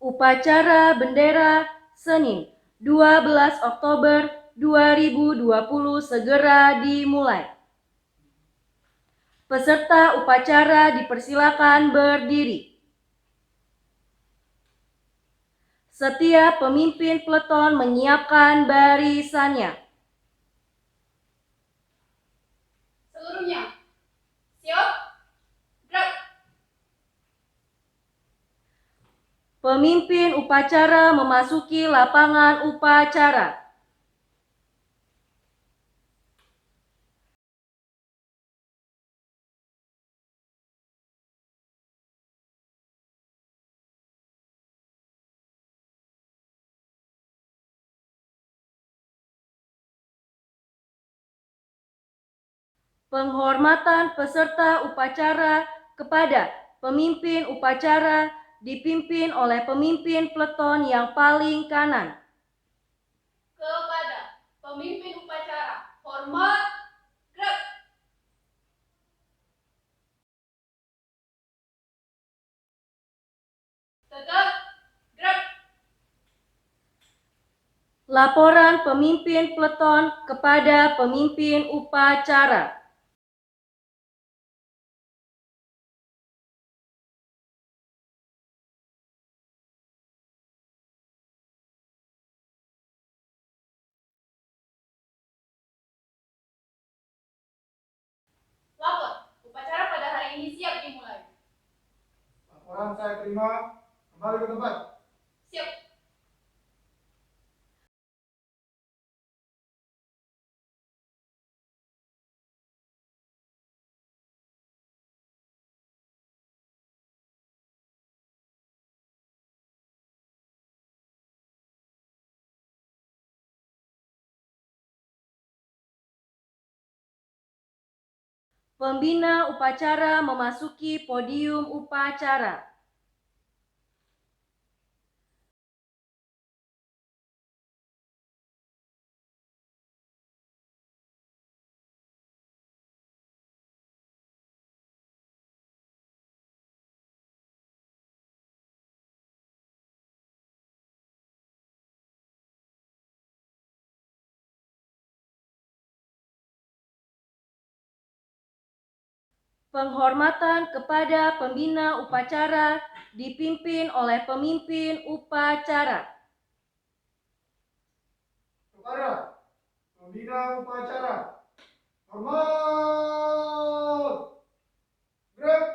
Upacara Bendera Senin 12 Oktober 2020 segera dimulai. Peserta upacara dipersilakan berdiri. Setiap pemimpin peleton menyiapkan barisannya. Seluruhnya, siap, gerak. Pemimpin upacara memasuki lapangan upacara. Penghormatan peserta upacara kepada pemimpin upacara dipimpin oleh pemimpin peleton yang paling kanan. Kepada pemimpin upacara, hormat, gerak. Tegak, gerak. Laporan pemimpin peleton kepada pemimpin upacara. Lapor, upacara pada hari ini siap dimulai. Laporan saya terima, kembali ke tempat. Siap. Pembina upacara memasuki podium upacara. Penghormatan kepada pembina upacara dipimpin oleh pemimpin upacara. Kepada pembina upacara, hormat, gerak,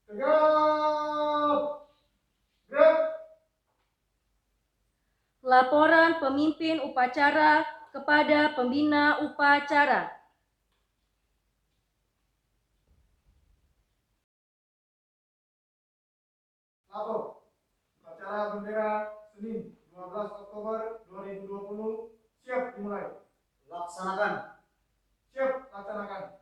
tegak, gerak. Laporan pemimpin upacara kepada pembina upacara. Lapor, upacara bendera Senin 12 Oktober 2020 siap dimulai. Laksanakan. Siap, laksanakan.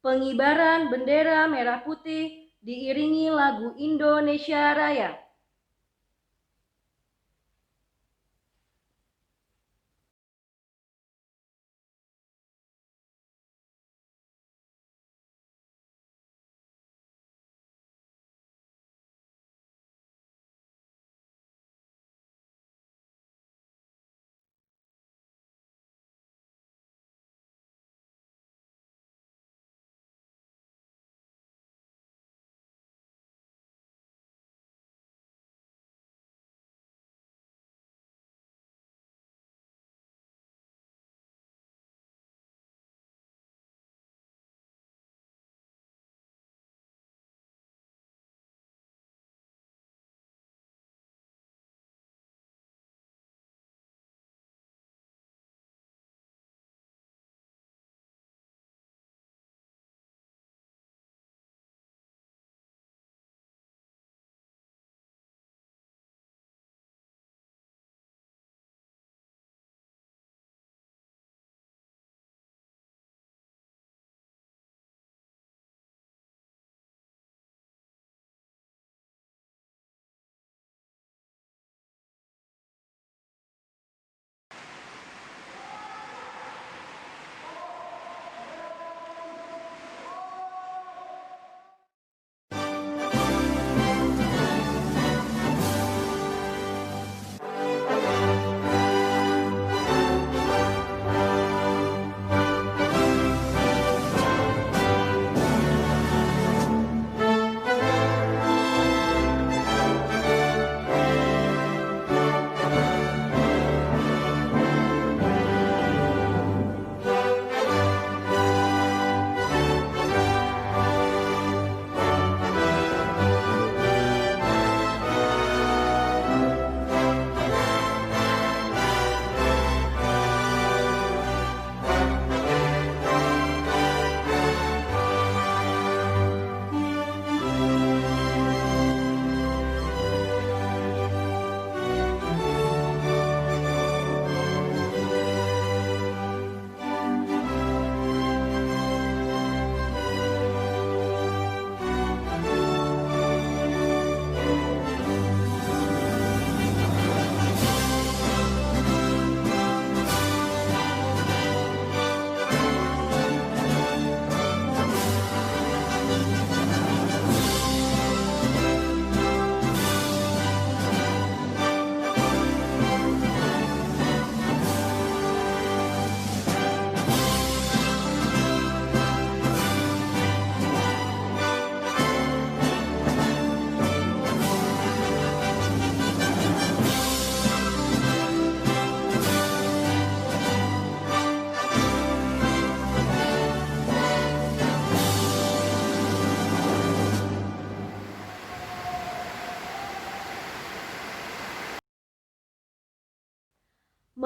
Pengibaran bendera merah putih diiringi lagu Indonesia Raya.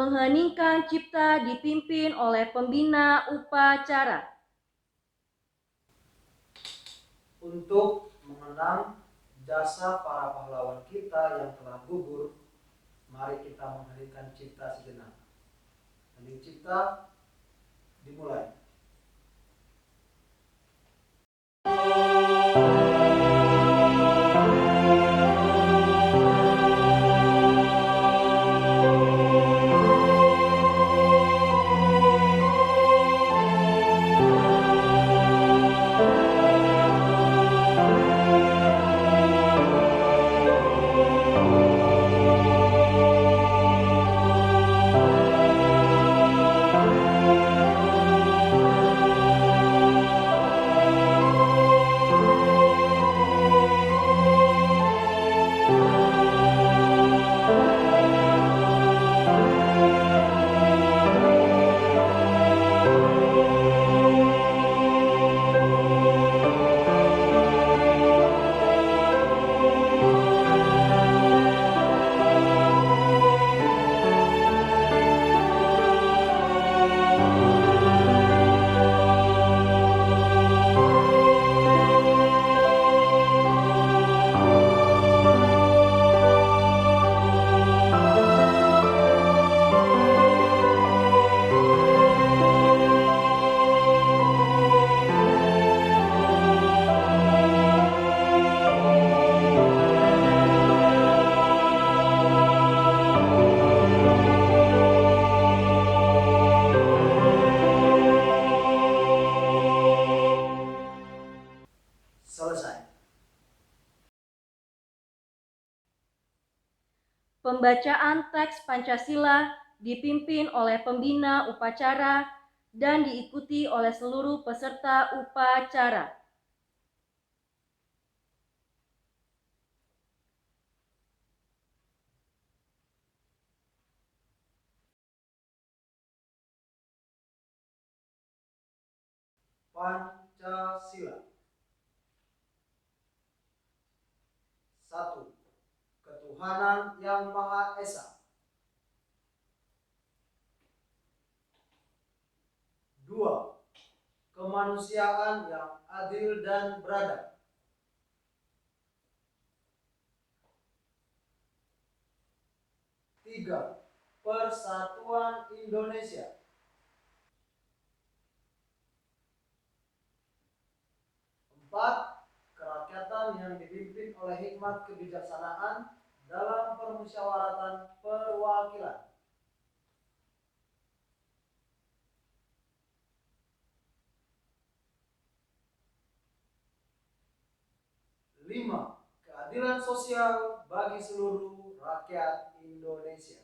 Mengheningkan cipta dipimpin oleh pembina upacara. Untuk mengenang jasa para pahlawan kita yang telah gugur, mari kita mengheningkan cipta sejenak. Hening cipta dimulai. Selesai. Pembacaan teks Pancasila dipimpin oleh pembina upacara dan diikuti oleh seluruh peserta upacara. Pancasila. 1. Ketuhanan Yang Maha Esa. 2. Kemanusiaan yang adil dan beradab. 3. Persatuan Indonesia. 4. Kerakyatan yang dipimpin oleh hikmat kebijaksanaan dalam permusyawaratan perwakilan. 5. Keadilan sosial bagi seluruh rakyat Indonesia.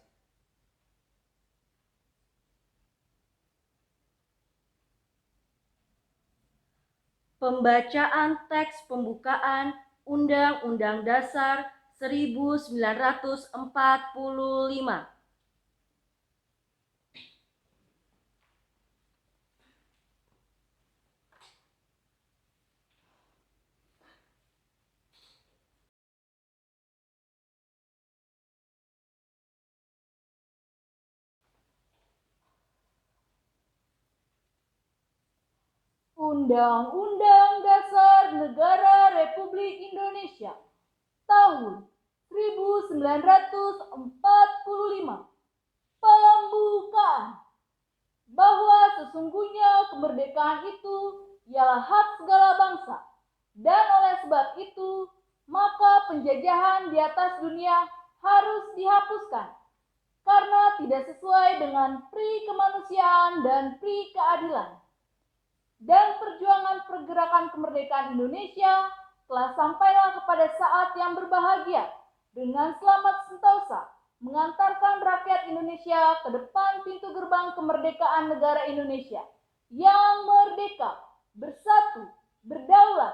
Pembacaan teks pembukaan Undang-Undang Dasar 1945. Undang-Undang Dasar Negara Republik Indonesia tahun 1945. Pembukaan. Bahwa sesungguhnya kemerdekaan itu ialah hak segala bangsa, dan oleh sebab itu maka penjajahan di atas dunia harus dihapuskan karena tidak sesuai dengan pri kemanusiaan dan pri keadilan. Dan perjuangan pergerakan kemerdekaan Indonesia telah sampailah kepada saat yang berbahagia dengan selamat sentosa mengantarkan rakyat Indonesia ke depan pintu gerbang kemerdekaan negara Indonesia yang merdeka, bersatu, berdaulat,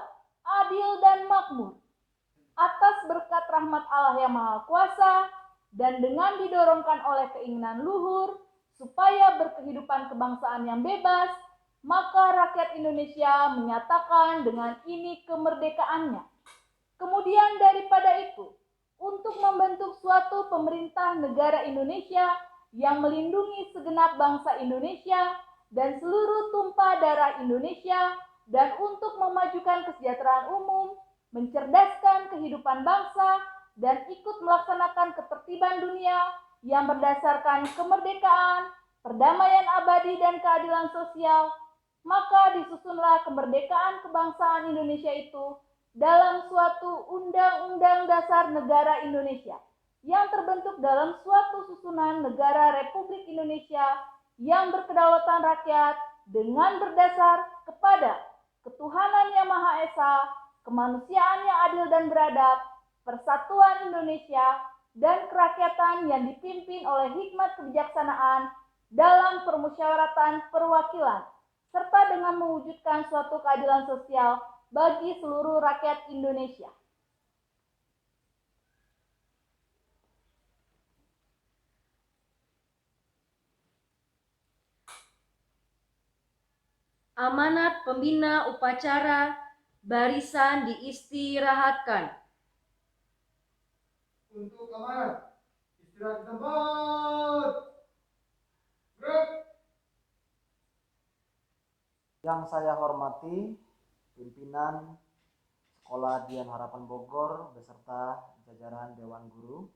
adil dan makmur. Atas berkat rahmat Allah yang Maha Kuasa dan dengan didorongkan oleh keinginan luhur supaya berkehidupan kebangsaan yang bebas, maka rakyat Indonesia menyatakan dengan ini kemerdekaannya. Kemudian daripada itu, untuk membentuk suatu pemerintah negara Indonesia yang melindungi segenap bangsa Indonesia dan seluruh tumpah darah Indonesia, dan untuk memajukan kesejahteraan umum, mencerdaskan kehidupan bangsa, dan ikut melaksanakan ketertiban dunia yang berdasarkan kemerdekaan, perdamaian abadi, dan keadilan sosial, maka disusunlah kemerdekaan kebangsaan Indonesia itu dalam suatu Undang-Undang Dasar Negara Indonesia yang terbentuk dalam suatu susunan negara Republik Indonesia yang berkedaulatan rakyat dengan berdasar kepada ketuhanan yang Maha Esa, kemanusiaan yang adil dan beradab, persatuan Indonesia, dan kerakyatan yang dipimpin oleh hikmat kebijaksanaan dalam permusyawaratan perwakilan, serta dengan mewujudkan suatu keadilan sosial bagi seluruh rakyat Indonesia. Amanat pembina upacara, barisan diistirahatkan. Untuk amanat, istirahat di tempat. Gerak. Yang saya hormati pimpinan Sekolah Dian Harapan Bogor beserta jajaran Dewan Guru.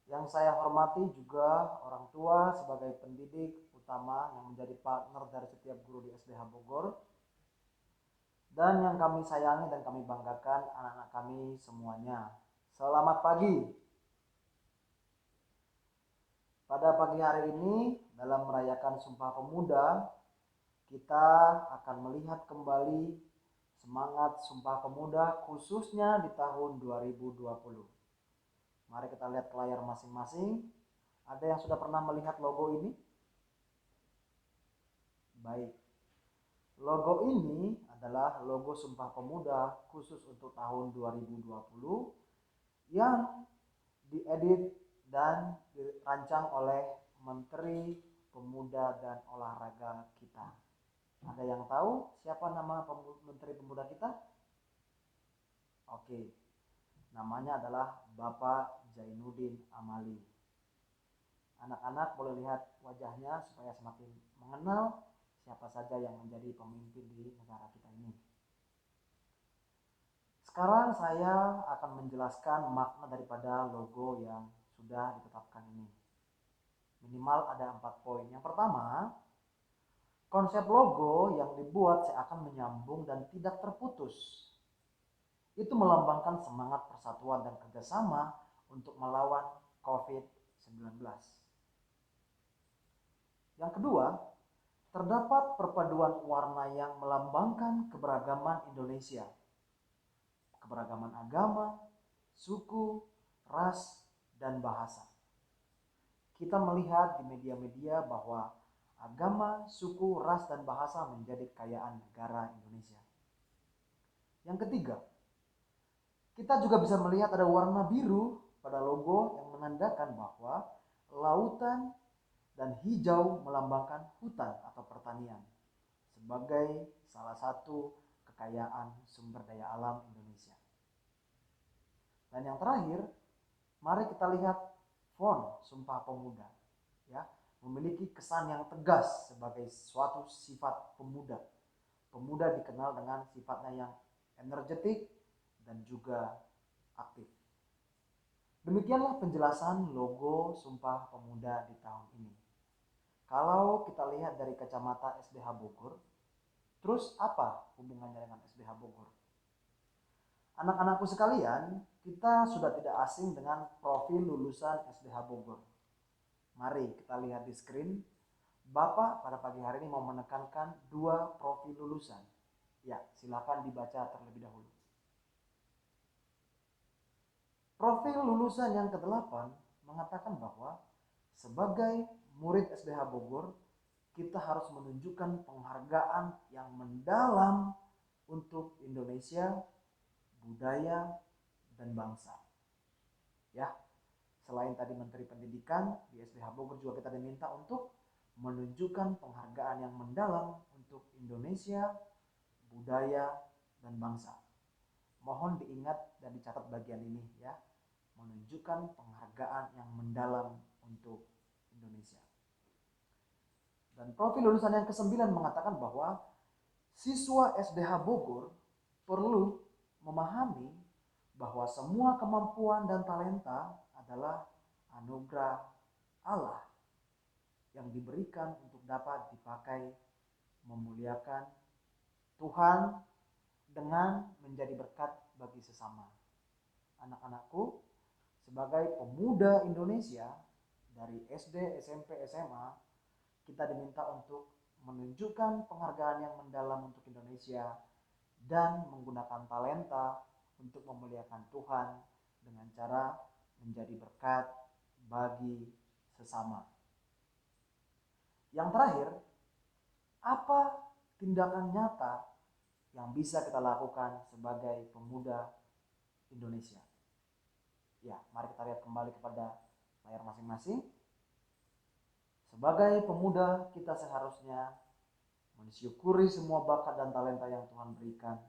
Yang saya hormati juga orang tua sebagai pendidik utama yang menjadi partner dari setiap guru di SDH Bogor. Dan yang kami sayangi dan kami banggakan anak-anak kami semuanya. Selamat pagi. Pada pagi hari ini dalam merayakan Sumpah Pemuda, kita akan melihat kembali semangat Sumpah Pemuda khususnya di tahun 2020. Mari kita lihat ke layar masing-masing. Ada yang sudah pernah melihat logo ini? Baik. Logo ini adalah logo Sumpah Pemuda khusus untuk tahun 2020 yang diedit dan dirancang oleh Menteri Pemuda dan Olahraga kita. Ada yang tahu siapa nama Menteri Pemuda kita? Oke, namanya adalah Bapak Zainuddin Amali. Anak-anak boleh lihat wajahnya supaya semakin mengenal siapa saja yang menjadi pemimpin di negara kita ini. Sekarang saya akan menjelaskan makna daripada logo yang sudah ditetapkan ini. Minimal ada 4 poin. Yang pertama, konsep logo yang dibuat seakan menyambung dan tidak terputus. Itu melambangkan semangat persatuan dan kerjasama untuk melawan COVID-19. Yang kedua, terdapat perpaduan warna yang melambangkan keberagaman Indonesia. Keberagaman agama, suku, ras, dan bahasa. Kita melihat di media-media bahwa agama, suku, ras, dan bahasa menjadi kekayaan negara Indonesia. Yang ketiga, kita juga bisa melihat ada warna biru pada logo yang menandakan bahwa lautan dan hijau melambangkan hutan atau pertanian sebagai salah satu kekayaan sumber daya alam Indonesia. Dan yang terakhir, mari kita lihat font Sumpah Pemuda, ya, memiliki kesan yang tegas sebagai suatu sifat pemuda. Pemuda dikenal dengan sifatnya yang energetik dan juga aktif. Demikianlah penjelasan logo Sumpah Pemuda di tahun ini. Kalau kita lihat dari kacamata SDH Bogor, terus apa hubungannya dengan SDH Bogor? Anak-anakku sekalian, kita sudah tidak asing dengan profil lulusan SDH Bogor. Mari kita lihat di screen. Bapak pada pagi hari ini mau menekankan 2 profil lulusan. Ya, silakan dibaca terlebih dahulu. Profil lulusan yang ke-8 mengatakan bahwa sebagai murid SDH Bogor, kita harus menunjukkan penghargaan yang mendalam untuk Indonesia, budaya, dan bangsa. Ya, selain tadi Menteri Pendidikan, di SDH Bogor juga kita diminta untuk menunjukkan penghargaan yang mendalam untuk Indonesia, budaya, dan bangsa. Mohon diingat dan dicatat bagian ini, ya. Menunjukkan penghargaan yang mendalam untuk Indonesia. Dan profil lulusan yang ke-9 mengatakan bahwa siswa SDH Bogor perlu memahami bahwa semua kemampuan dan talenta adalah anugerah Allah yang diberikan untuk dapat dipakai memuliakan Tuhan dengan menjadi berkat bagi sesama. Anak-anakku, sebagai pemuda Indonesia dari SD, SMP, SMA, kita diminta untuk menunjukkan penghargaan yang mendalam untuk Indonesia dan menggunakan talenta untuk memuliakan Tuhan dengan cara menjadi berkat bagi sesama. Yang terakhir, apa tindakan nyata yang bisa kita lakukan sebagai pemuda Indonesia? Ya, mari kita lihat kembali kepada layar masing-masing. Sebagai pemuda, kita seharusnya mensyukuri semua bakat dan talenta yang Tuhan berikan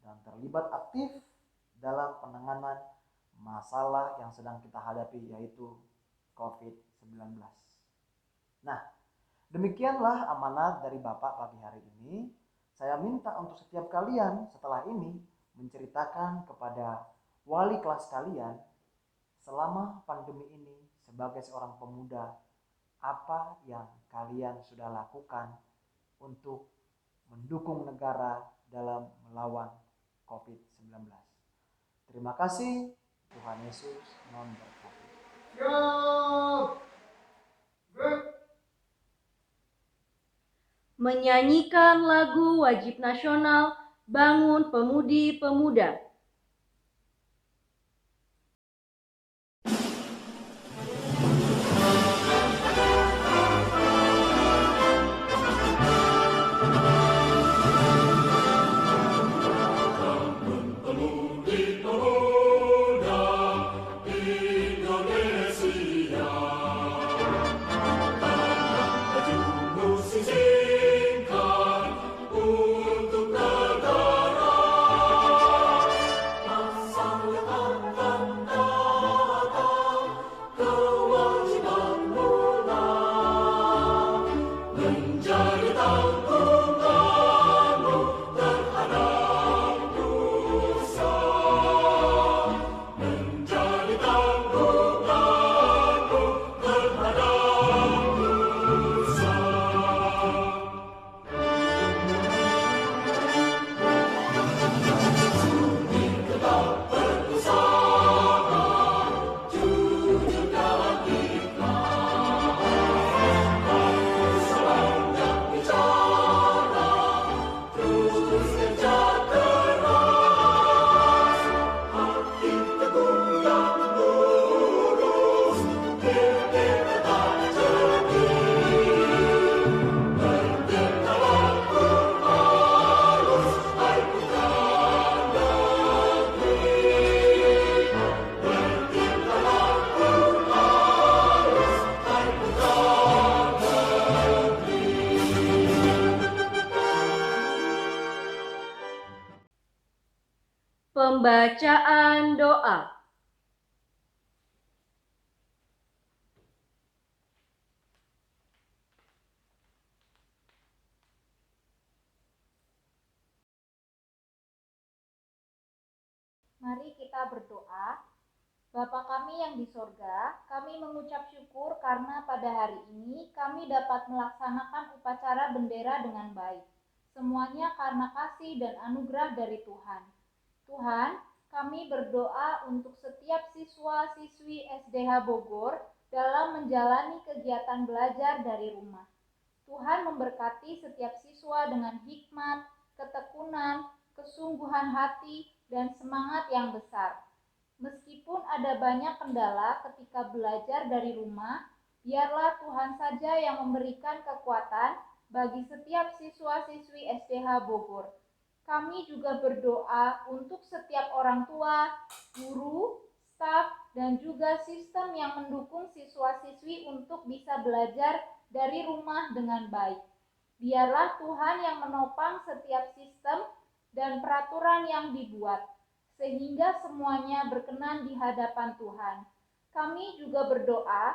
dan terlibat aktif dalam penanganan masalah yang sedang kita hadapi, yaitu COVID-19. Nah, demikianlah amanat dari Bapak pagi hari ini. Saya minta untuk setiap kalian setelah ini menceritakan kepada wali kelas kalian selama pandemi ini sebagai seorang pemuda, apa yang kalian sudah lakukan untuk mendukung negara dalam melawan COVID-19. Terima kasih. Tuhan Yesus memberkati. Siap. Gerak. Menyanyikan lagu wajib nasional Bangun Pemudi Pemuda. Pembacaan doa. Mari kita berdoa. Bapa kami yang di sorga, kami mengucap syukur karena pada hari ini kami dapat melaksanakan upacara bendera dengan baik. Semuanya karena kasih dan anugerah dari Tuhan. Tuhan, kami berdoa untuk setiap siswa-siswi SDH Bogor dalam menjalani kegiatan belajar dari rumah. Tuhan memberkati setiap siswa dengan hikmat, ketekunan, kesungguhan hati, dan semangat yang besar. Meskipun ada banyak kendala ketika belajar dari rumah, biarlah Tuhan saja yang memberikan kekuatan bagi setiap siswa-siswi SDH Bogor. Kami juga berdoa untuk setiap orang tua, guru, staf, dan juga sistem yang mendukung siswa-siswi untuk bisa belajar dari rumah dengan baik. Biarlah Tuhan yang menopang setiap sistem dan peraturan yang dibuat, sehingga semuanya berkenan di hadapan Tuhan. Kami juga berdoa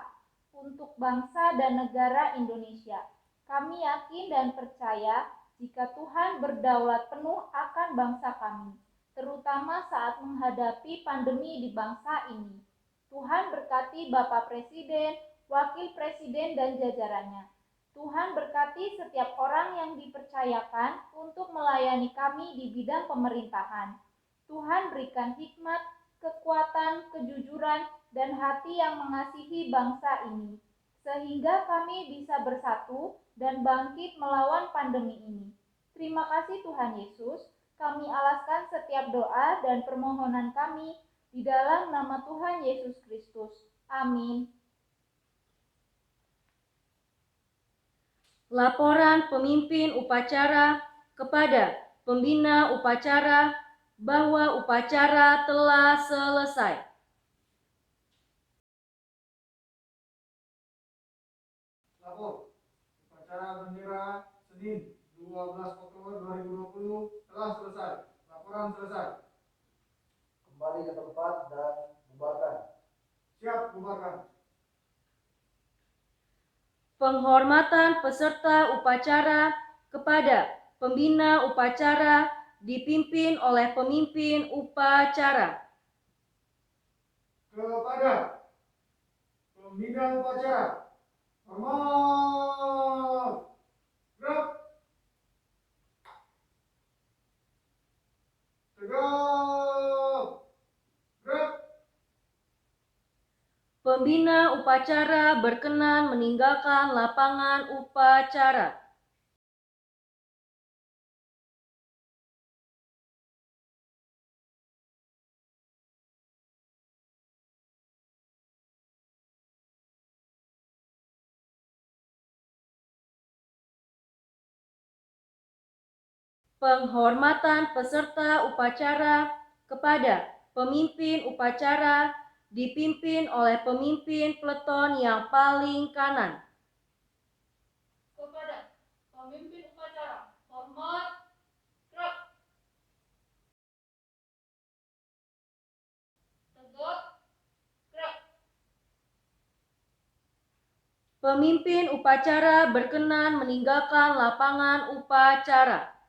untuk bangsa dan negara Indonesia. Kami yakin dan percaya jika Tuhan berdaulat penuh akan bangsa kami, terutama saat menghadapi pandemi di bangsa ini. Tuhan berkati Bapak Presiden, Wakil Presiden, dan jajarannya. Tuhan berkati setiap orang yang dipercayakan untuk melayani kami di bidang pemerintahan. Tuhan berikan hikmat, kekuatan, kejujuran, dan hati yang mengasihi bangsa ini, sehingga kami bisa bersatu dan bangkit melawan pandemi ini. Terima kasih Tuhan Yesus, kami alaskan setiap doa dan permohonan kami di dalam nama Tuhan Yesus Kristus. Amin. Laporan pemimpin upacara kepada pembina upacara bahwa upacara telah selesai. Lapor. Upacara bendera Senin 12 Oktober 2020 telah selesai. Laporan selesai. Kembali ke tempat dan bubarkan. Siap, bubarkan. Penghormatan peserta upacara kepada pembina upacara dipimpin oleh pemimpin upacara. Kepada pembina upacara, hormat. Gerak. Tegak. Gerak. Pembina upacara berkenan meninggalkan lapangan upacara. Penghormatan peserta upacara kepada pemimpin upacara dipimpin oleh pemimpin peleton yang paling kanan. Kepada pemimpin upacara, hormat, gerak. Tegak, gerak. Pemimpin upacara berkenan meninggalkan lapangan upacara.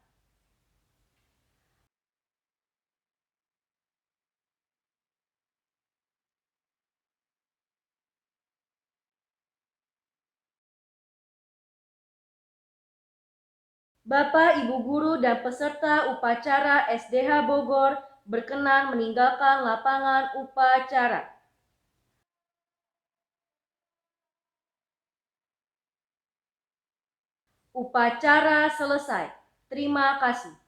Bapak, Ibu guru dan peserta upacara SDH Bogor berkenan meninggalkan lapangan upacara. Upacara selesai. Terima kasih.